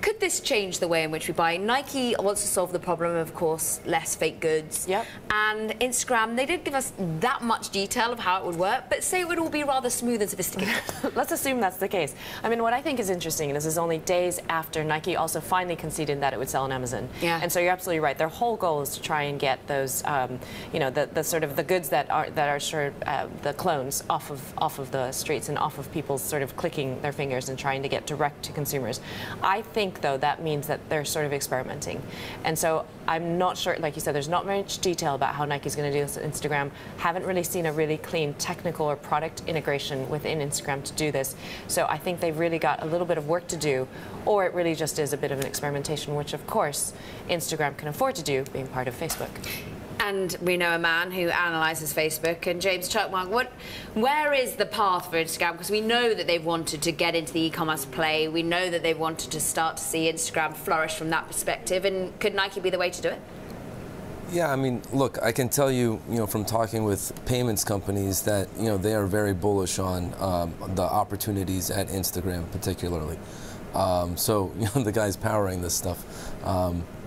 Could this change the way in which we buy? Nike wants to solve the problem of course, less fake goods. Yep. And Instagram, they didn't give us that much detail of how it would work, but say it would all be rather smooth and sophisticated. Let's assume that's the case. I mean, what I think is interesting, and this is only days after Nike also finally conceded that it would sell on Amazon. Yeah. And so you're absolutely right. Their whole goal is to try and get those, you know, the sort of the goods that are sort of the clones off of the streets and off of people's sort of clicking their fingers and trying to get direct to consumers. I think, though, that means that they're sort of experimenting. And so I'm not sure, like you said, there's not much detail about how Nike's going to do this with Instagram. Haven't really seen a really clean technical or product integration within Instagram to do this. So I think they've really got a little bit of work to do, or it really just is a bit of an experimentation, which of course Instagram can afford to do, being part of Facebook. And we know a man who analyses Facebook, and James Chuckmark, where is the path for Instagram? Because we know that they've wanted to get into the e-commerce play. We know that they've wanted to start to see Instagram flourish from that perspective. And could Nike be the way to do it? Yeah, I mean, look, I can tell you, from talking with payments companies that, they are very bullish on the opportunities at Instagram, particularly. So, the guys powering this stuff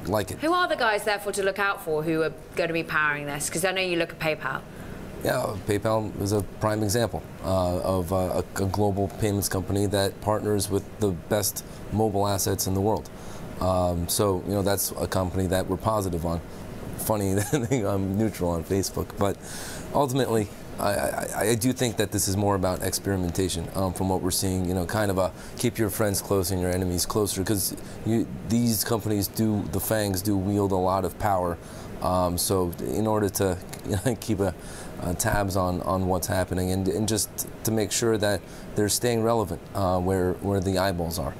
like it. Who are the guys, therefore, to look out for who are going to be powering this? Because I know you look at PayPal. Yeah, PayPal is a prime example of a global payments company that partners with the best mobile assets in the world. So, that's a company that we're positive on. Funny that I'm neutral on Facebook, but ultimately, I do think that this is more about experimentation from what we're seeing, kind of a keep your friends close and your enemies closer, because these companies the FANGs do wield a lot of power. So in order to keep tabs on what's happening and just to make sure that they're staying relevant where the eyeballs are.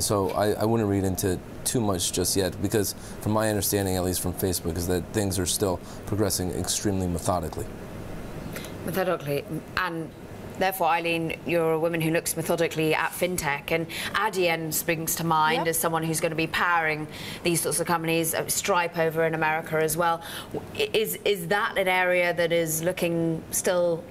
So I wouldn't read into too much just yet, because from my understanding, at least from Facebook, is that things are still progressing extremely methodically. Methodically, and therefore, Eileen, you're a woman who looks methodically at fintech, and Adyen springs to mind. Yep. As someone who's going to be powering these sorts of companies, Stripe over in America as well. Is that an area that is looking still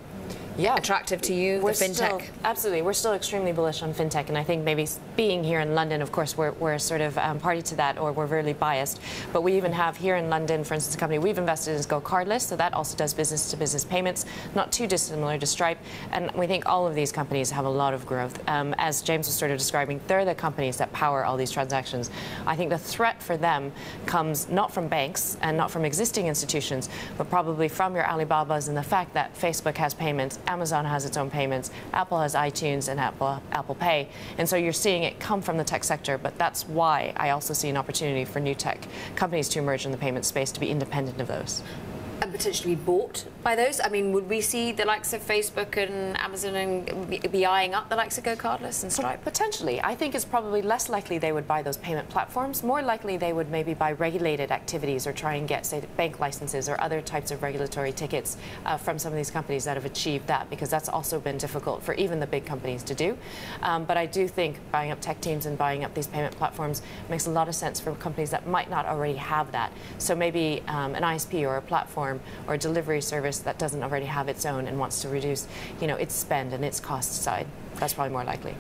attractive to you, the fintech? Absolutely. We're still extremely bullish on fintech, and I think maybe being here in London, of course, we're sort of party to that, or we're really biased. But we even have here in London, for instance, a company we've invested in is Go Cardless, so that also does business-to-business payments, not too dissimilar to Stripe. And we think all of these companies have a lot of growth. As James was sort of describing, they're the companies that power all these transactions. I think the threat for them comes not from banks and not from existing institutions, but probably from your Alibabas and the fact that Facebook has payments, Amazon has its own payments, Apple has iTunes and Apple Pay, and so you're seeing it come from the tech sector. But that's why I also see an opportunity for new tech companies to emerge in the payment space, to be independent of those. And potentially be bought by those? I mean, would we see the likes of Facebook and Amazon and be eyeing up the likes of Go Cardless and Stripe? Potentially. I think it's probably less likely they would buy those payment platforms. More likely they would maybe buy regulated activities or try and get, say, bank licenses or other types of regulatory tickets from some of these companies that have achieved that, because that's also been difficult for even the big companies to do. But I do think buying up tech teams and buying up these payment platforms makes a lot of sense for companies that might not already have that. So maybe an ISP or a platform or a delivery service that doesn't already have its own and wants to reduce, its spend and its cost side. That's probably more likely.